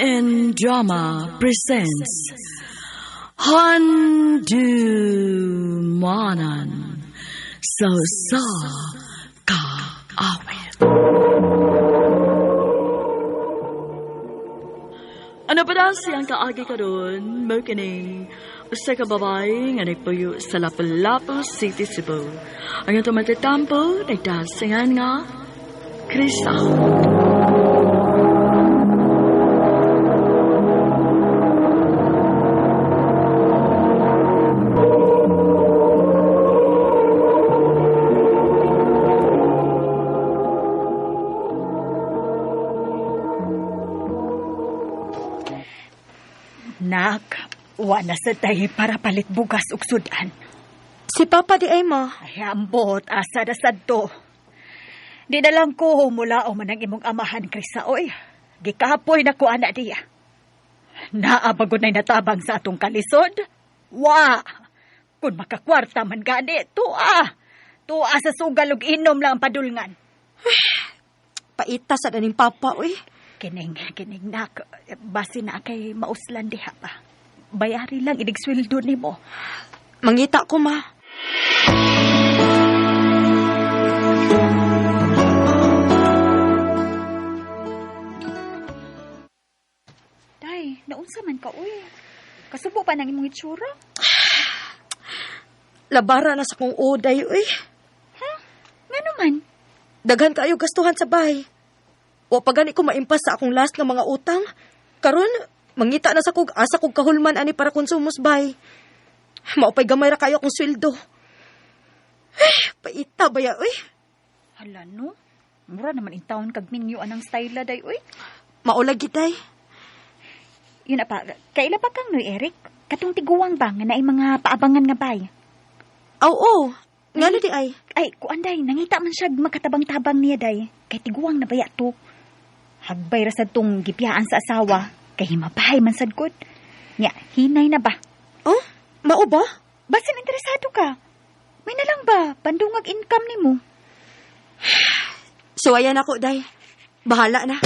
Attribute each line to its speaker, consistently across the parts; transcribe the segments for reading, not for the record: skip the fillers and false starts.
Speaker 1: FM Drama presents Handumanan sa ka awit. Ano pa daw siyang kaagi ka doon? Mo kini usa ka babae nga nagpuyo sa Lapu-Lapu City, Cebu. Ang ito matitampo, nagdasingan nga Krista.
Speaker 2: Nak, wala sa tayo para palit bugas ug sudan.
Speaker 3: Si Papa di ay ma.
Speaker 2: Ay, ambot, asa na sad to. Di na lang ko mula o manang imong amahan, Krisa, oy. Gikapoy na ko anak diya. Naabagod na'y natabang sa atong kalisod. Wa! Kung makakwarta man gani, tuwa. Tuwa sa sugal ug inom lang ang padulngan.
Speaker 3: Paita sa daning Papa, uy.
Speaker 2: Kining nak, basi na kay mauslan diha pa. Bayari lang idig sweldo nimo.
Speaker 3: Mangita ko, ma.
Speaker 2: Day, naunsa man ka, uy. Kasubo pa nang imong itsura?
Speaker 3: Labara na sa kong uday, uy.
Speaker 2: Ha? Nga naman?
Speaker 3: Daghan kayo gastuhan sa bahay. O pagani ko maimpas sa akong last nga mga utang. Karon, mangita na sa kog asa kog kahulman ani para konsumos bay. Maupay gamay ra kayo akong sweldo. Paita ba ya, uy?
Speaker 2: Hala, no? Mura naman in town kag minyo anang style day, uy.
Speaker 3: Maulag gitay.
Speaker 2: Yun na pa, kaila pa kang noy, Eric? Katong tiguwang ba nga naay mga paabangan nga bay?
Speaker 3: Oo, nga na di ay.
Speaker 2: Ay, kuan day, nangita man siya makatabang-tabang niya day. Kay tiguwang na baya to. Hagbay ra sad tong gipiyaan sa asawa, kay himabahay man sad gud. Nya, hinay na ba?
Speaker 3: Oh, mao ba?
Speaker 2: Basin interesado ka. May na lang ba pandungag income nimo?
Speaker 3: So ayan ako, day. Bahala na.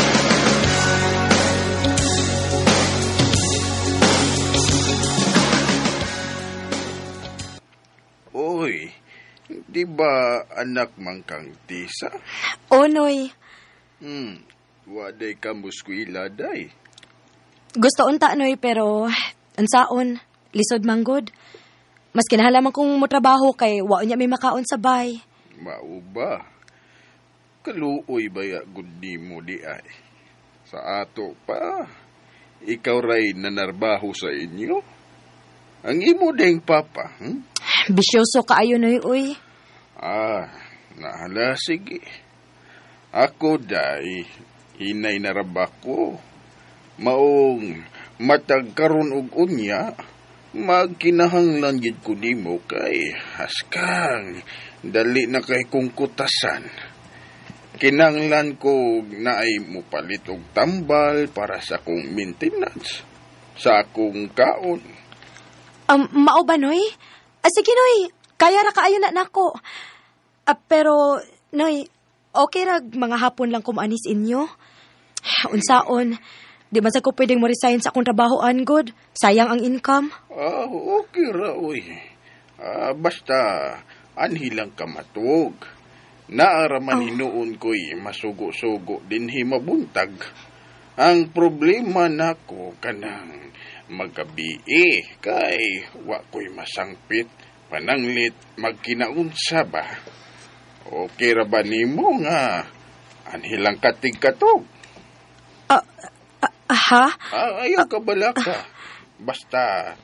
Speaker 4: Oy, di ba anak man kang tisa?
Speaker 3: Onoy.
Speaker 4: Waday ka muskwila, day.
Speaker 3: Gusto unta, noy, pero unsaon, lisod manggod. Mas kinahalaman kong motrabaho kay wao niya may makaon sa bay.
Speaker 4: Mao ba? Kaluoy ba ya gud nimo di ay? Sa ato pa, ikaw ray nanarbaho sa inyo? Ang imo ding papa,
Speaker 3: Bisyoso kaayo, noy, uy.
Speaker 4: Nahala, sige. Ako, day, hinay narabak ko. Maong matag karon og unya, magkinahanglan gid ko nimo kay haskang dali na kay kong kutasan. Kinanglan ko na ay mupalit og tambal para sa akong maintenance, sa akong kaon.
Speaker 3: Mao ba, noy? Sige, noy. Kaya ra kaayo na nako. Pero, noy, okay ra mga hapon lang kumanis inyo. Unsaon, di man sa ko pwedeng mo-resign sa akong trabahoan, good. Sayang ang income.
Speaker 4: Okay ra, uy. Basta, anhilang ka matug. Naaraman hinuon ko'y masugo-sugo din himabuntag. Ang problema nako kanang magabi kay wa ko'y masangpit, pananglit, magkinaunsa ba? Okay ra ba nimo nga anhilang katig katog?
Speaker 3: Ha?
Speaker 4: Ayaw ka bala ka. Basta,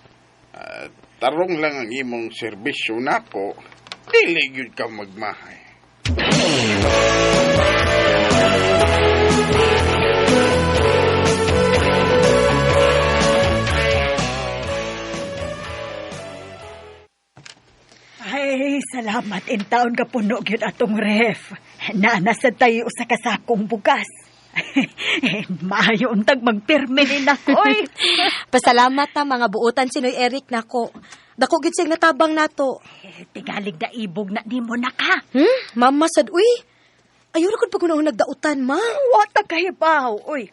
Speaker 4: tarong lang ang imong serbisyo nako, dili gyud ka magmahay.
Speaker 2: Ay, salamat in taon ka puno gyud atong ref. Nasa tayo sa kasakong bugas. Maayo untag magpirme ni nakoy.
Speaker 3: Pasalamat ta mga buutan si Noy Eric nako. Dako gid sing natabang nato.
Speaker 2: Tingalig na ibog na nimo na ka.
Speaker 3: Mama sad uy. Ayo ra gud pag unahon nagdautan, ma.
Speaker 2: Wa ta kahibaw, oy.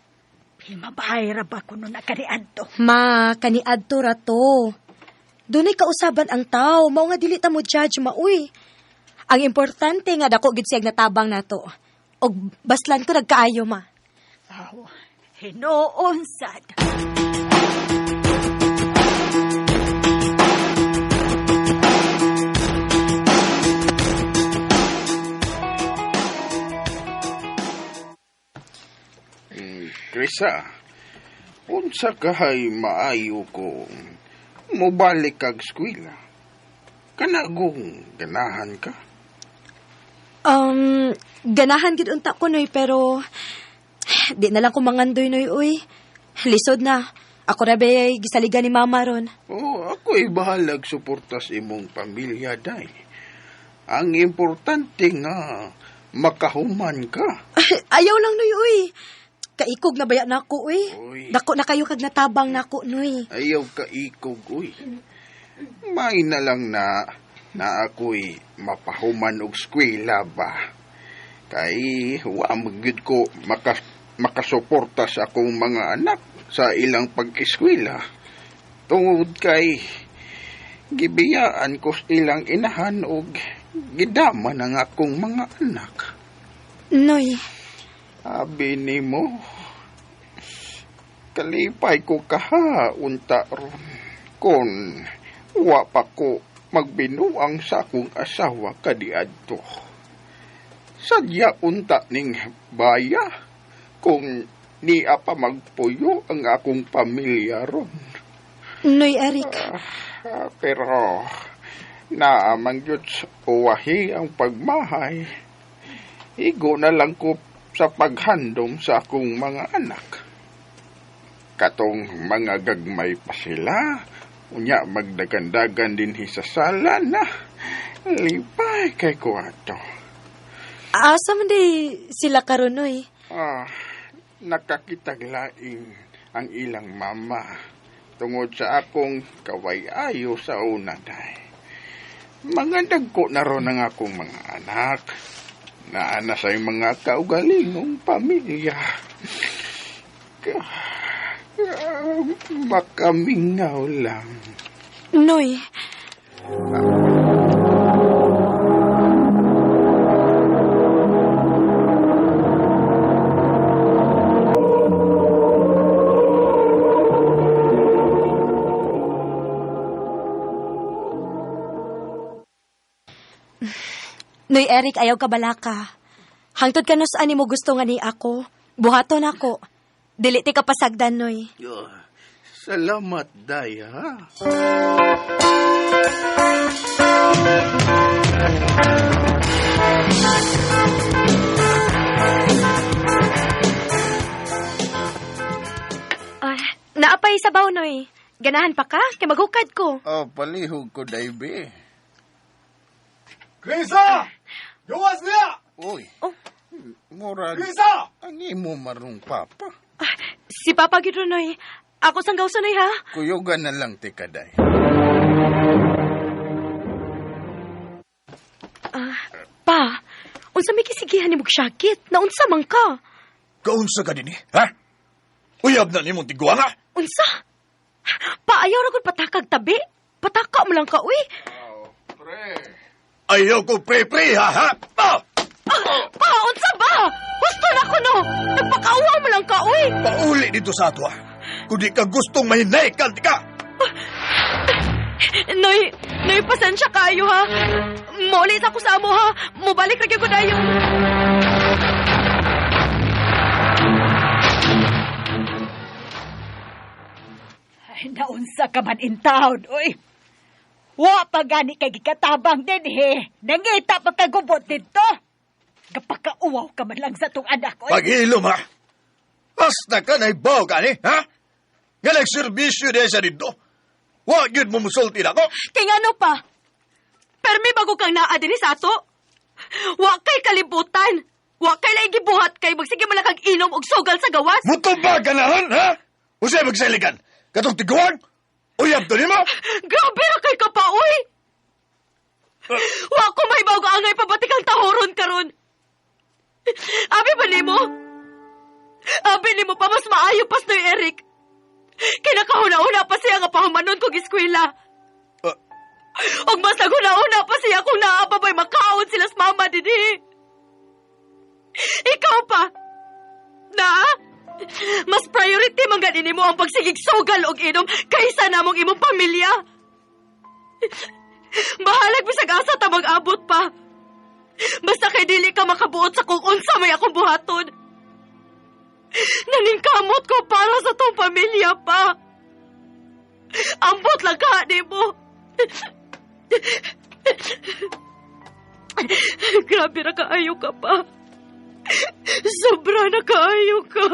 Speaker 2: Himabay ra ba kuno na kaniadto?
Speaker 3: Ma, kaniadto ra to. Dunay kausaban ang tao, mao nga dili ta mo judge mauy. Ang importante nga dako gid siyang natabang nato. Og baslan ko nagkaayo ma.
Speaker 2: Aw, hinoon sad.
Speaker 4: Krisa, unsa kahay maayo ko mobalik kag eskwela? Kanagong ganahan ka?
Speaker 3: Ganahan gid unta ko noy pero di na lang ko mangandoy noy uy. Lisod na. Ako ra bay gisaligan ni mama ron.
Speaker 4: Ako'y bahalag suportas imong pamilya, day. Ang importante nga, makahuman ka.
Speaker 3: Ayaw lang noy uy. Kaikog na baya nako uy.
Speaker 4: Uy.
Speaker 3: Dako na kayo kag natabang nako noy.
Speaker 4: Ayaw ka ikog, uy. May na lang na ako'y mapahuman og eskwela ba. Kay, wa magyud ko makasuporta sa akong mga anak sa ilang pag-eskwela. Tungod kay, gibiyaan ko sa ilang inahan og gidama ng akong mga anak.
Speaker 3: Noy.
Speaker 4: Abi ni mo, kalipay ko kaha unta ron. Kon, wa pa ko magbinuang sa akong asawa kadiadto. Sadya unta ning baya kung niya pa magpuyo ang akong pamilya ron.
Speaker 3: Noy, Eric.
Speaker 4: Pero, naamang yun uwahi ang pagmahay. Igo na lang ko sa paghandom sa akong mga anak. Katong mga gagmay pa sila, unya magdagandagan din sa sala na lipay kay kuwato.
Speaker 3: Asa man di sila karon noy?
Speaker 4: Nakakitaglaing ang ilang mama tungod sa akong kaway-ayo sa una, day. Mga dagko na ron ang akong mga anak. Naana sa'y mga kaugalingong pamilya. Makamingaw lang.
Speaker 3: Noy. Noy, Eric, ayaw ka balaka. Hangtod ka no saan mo gusto nga ni ako. Buhaton ako. Dili ti ka pasagdan, Noy.
Speaker 4: Salamat, day, ha?
Speaker 3: Naapay sabaw, Noy. Ganahan pa ka? Kaya maghukad ko.
Speaker 4: Palihog ko, day, be.
Speaker 5: Krisa! Gawas niya!
Speaker 4: Uy.
Speaker 3: Oh.
Speaker 4: Murag.
Speaker 5: Krisa!
Speaker 4: Ang imo marong papa.
Speaker 3: Si Papa Gidro, Noy. Ako sang gawsa, Noy, ha?
Speaker 4: Kuyogan na lang, tikaday.
Speaker 3: Pa, unsa may kisigihan ni mong syakit? Naunsa man ka?
Speaker 5: Kaunsa ka din ha? Uyab na ni mong tiguan ha?
Speaker 3: Unsa? Pa, ayaw ra gud patakag tabi. Pataka mo lang ka, uy.
Speaker 4: Pre.
Speaker 5: Ayaw ko pre-pre ha?
Speaker 3: Pa, unsa ba? Gusto na ko, no? Nagpakauwa mo lang ka, uy.
Speaker 5: Pauli dito sa ato ha? Kung di ka gustong mahinay ka.
Speaker 3: Noy, pasensya kayo, ha? Maulit ako sa amo, ha? Mubalik lagi ko dayo.
Speaker 2: Ay, naunsa ka man in town, uy. Wa pa gani kay gikatabang din, he. Nangita pa kagubot dito. Kapakauwaw ka man lang sa tong anak, uy.
Speaker 5: Paghilom ha? Basta ka na ibaw ka ni, ha? Nga nagservisyo din sa dito. Huwag yun mo musulti na ko.
Speaker 3: Kay ano pa? Permi bago kang naadini sa ato? Wa kay kalibutan. Wa kay laigi buhat kay magsige man lang kag inom og sugal sa gawas.
Speaker 5: Mutubag ka nahan, ha? Usay magsaligan. Katong tiguan? Uyab to ni mo?
Speaker 3: Grabe ra kay ka pa, uy! Wa ko may bago angay pabatikang tahoron karon. Abi ba nimo? Abi ni mo pa mas maayo pas noy Eric. Kinakahuna-una pa siya nga pahumanon kong eskwela. Og mas naguna-una pa siya kung naapabay makaon sila sa mama didi. Ikaw pa. Na? Mas priority man ganin mo ang pagsigig sugal og inom kaysa namong imong pamilya. Bahalag bisag asa ta mag-abot pa. Basta kay dili ka makabuot sa kung unsa may akong buhaton. Naningkamot ko para sa tong pamilya pa. Ambot lang ka, di mo. Grabe na kaayo ka pa. Sobra na kaayo ka.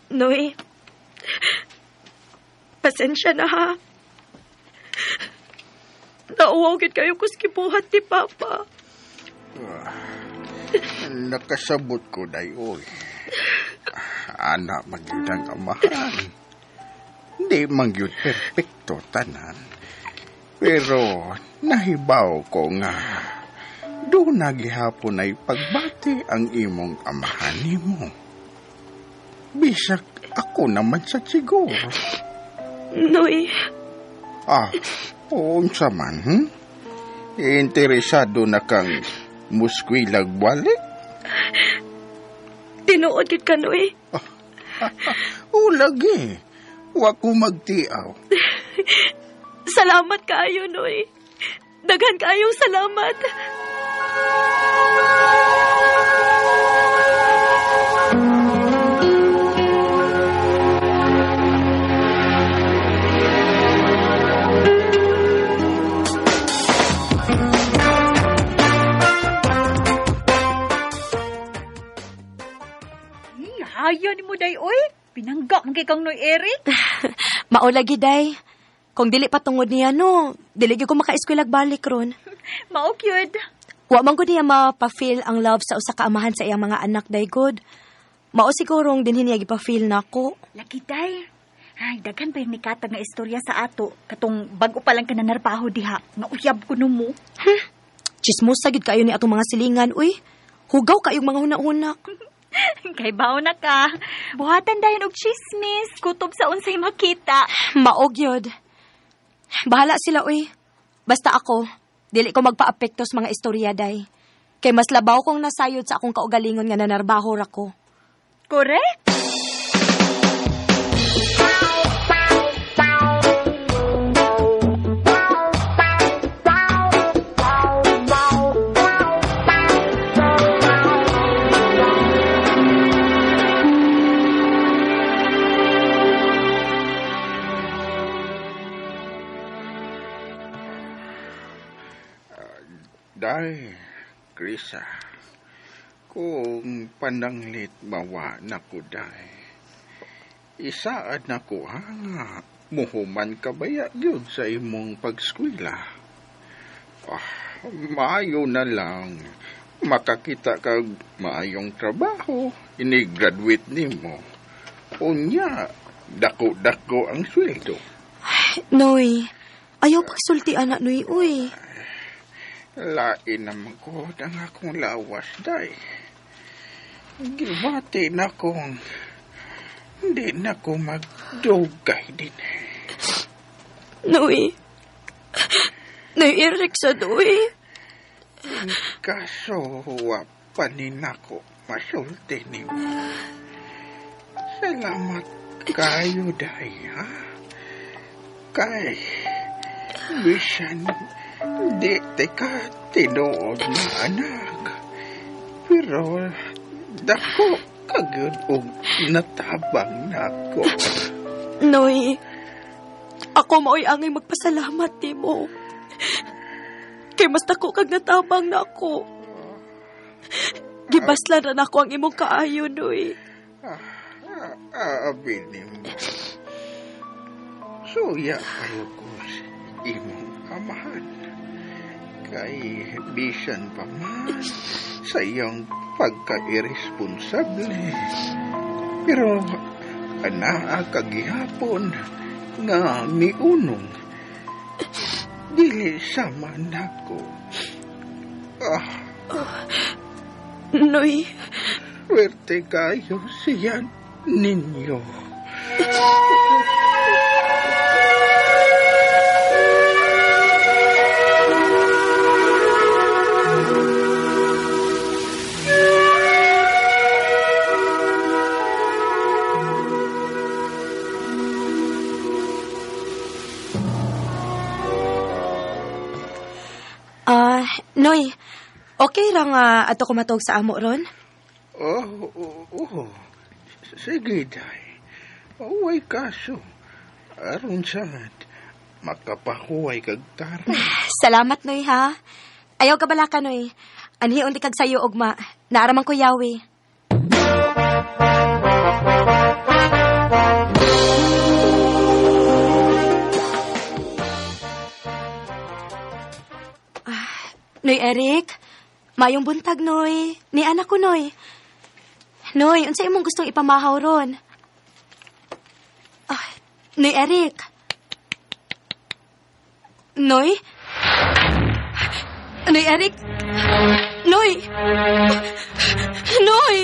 Speaker 3: Noy, pasensya na ha. Nauwagin kayo kuskibuhat ni Papa.
Speaker 4: Nakasabot ko, dayoy. Anak magyud ang amahan. Hindi magyud perfecto tanan. Pero nahibaw ko nga doon nagihapon ay pagbati ang imong amahan nimo. Bisag ako naman sa siguro.
Speaker 3: Noy.
Speaker 4: Unsa man, interesado na kang muskwilag balik?
Speaker 3: Tinuod gid ka, Noy.
Speaker 4: Lagi. Wa ko magtiaw.
Speaker 3: Salamat kaayo, Noy. Daghan kaayong salamat.
Speaker 2: Ayaw ni mo, day, oy. Pinangga mo kay kang Noy Eric.
Speaker 3: Maulagi, day. Kung dili pa tungod niya, no, dili gyud ko maka-eskwela balik ron.
Speaker 2: Mao kyud.
Speaker 3: Wa man gud niya mapa-feel ang love sa usa ka amahan sa iyang mga anak, day good. Mao sigurong dinhi niya gipa-feel nako.
Speaker 2: Lagi, day. Ay, daghan pa yung mikatag nga istorya sa ato. Katong bago pa lang ka nanarpaho diha. Nga uyab ko no mo.
Speaker 3: Chismosa gid kayo ni atong mga silingan, uy. Hugaw kayong mga huna-huna.
Speaker 2: Kay bawo na ka. Buhatan dayon og chismis. Kutob sa unsay makita.
Speaker 3: Maog yod. Bahala sila, uy. Basta ako, dili ko magpa-apekto sa mga istorya, day. Kay mas labaw kong nasayod sa akong kaugalingon nga nanarbaho ra ko.
Speaker 2: Correct?
Speaker 4: Day, Krisa, kung pananglit mawa na ko, day, isaad na ko nga, muhuman kabaya yun sa imong pagskwila. Maayo na lang, makakita kag maayong trabaho, ini-graduate nimo. Unya, dako-dako ang sweldo.
Speaker 3: Noy, ayaw pagsultian na, Noy, uy.
Speaker 4: Lain naman ko ang akong lawas, day. Gibati na kong hindi na ko magdugay din.
Speaker 3: Noy, Eric sa Noy.
Speaker 4: Kaso, wapanin ako masulti ni mo. Salamat kayo, day, ha? Kay, bisan, di teka tinuod na anak. Pero dako kagud og natabang nako.
Speaker 3: Noy, ako mao'y angay magpasalamat ni mo. Kay mas dako kag natabang nako. Gibaslan na nako ang imong kaayo, Noy.
Speaker 4: Abi ni mo. Suya kayo ko sa imong amahan. Kay bisan pa man sa iyong pagka-irresponsable. Pero anaa kagihapon nga miunong dili sama nako.
Speaker 3: Noy,
Speaker 4: Swerte kayo siya ninyo.
Speaker 3: Noy, okay ra nga ato kumatog sa amo ron?
Speaker 4: Sige, day. Uway kaso. Aron sad, makapahuway kag tara.
Speaker 3: Salamat, Noy, ha? Ayaw ka bala ka, Noy. Anhiun di kag sayo, ugma. Naaraman ko yawi. Noy, Eric. Mayong buntag, Noy. Ni anak ko, Noy. Noy, unsay imong gustong ipamahaw ron? Noy, Eric. Noy? Noy, Eric? Noy! Noy!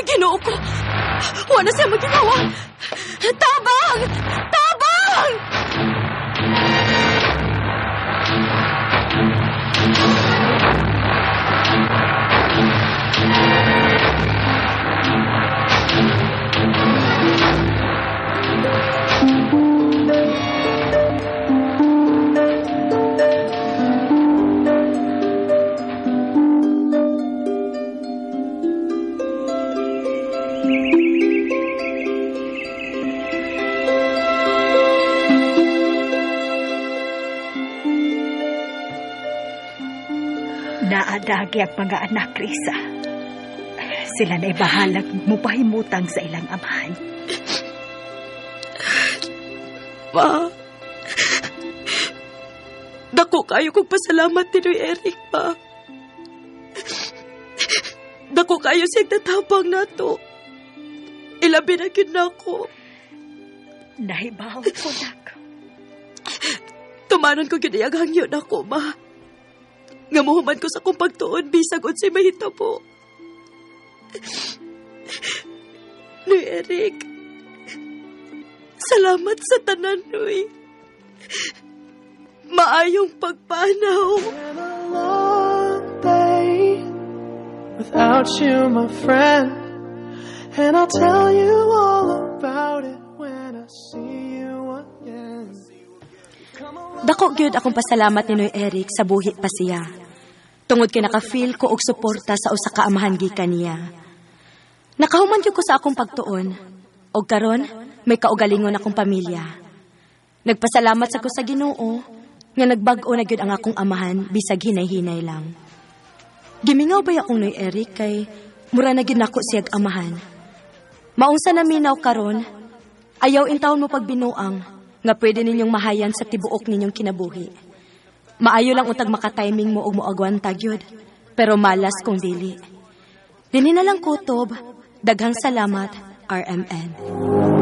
Speaker 3: Ginoo ko. Wala siya maginawa. Tabang! Tabang!
Speaker 2: Naadagi ang mga anak, Risa. Sila na'y bahalag mupahimutang sa ilang amahan.
Speaker 3: Ma, dako kayo kong pasalamat ni Noy Eric, ma. Dako kayo siyang natabang na to. Ilabi na yun na ako.
Speaker 2: Nahibaw ko, nak.
Speaker 3: Tumanon ko ginayang yun ako, ma. Nga muhuman ko sa kong pagtuon, bisag unsay mahitabo. Noy Eric, salamat sa tanan, Noy. Maayong pagpanaw.
Speaker 6: Been a long day without you, my friend, and I'll tell you all about it when I see you again.
Speaker 3: Dako gyud akong pasalamat ni Noy Eric sa buhi pa siya. Tungod kay naka-feel ko og suporta sa usa ka amahan gikan niya. Nakahuman gyud ko sa akong pagtuon. Og karon, may kaugalingon akong pamilya. Nagpasalamat sa ko sa Ginoo nga nagbag-o na gyud ang akong amahan bisag hinay-hinay lang. Gimingaw ba akong Noy Eric kay mura na gyud nako siyag amahan. Maunsa na minaw karon, ayaw intawon mo pagbinuang nga pwede ninyong mahayan sa tibuok ninyong kinabuhi. Maayo lang utag makatiming mo og moagwan tagyod, pero malas kung dili. Dinhi na lang kutob, daghang salamat, RMN.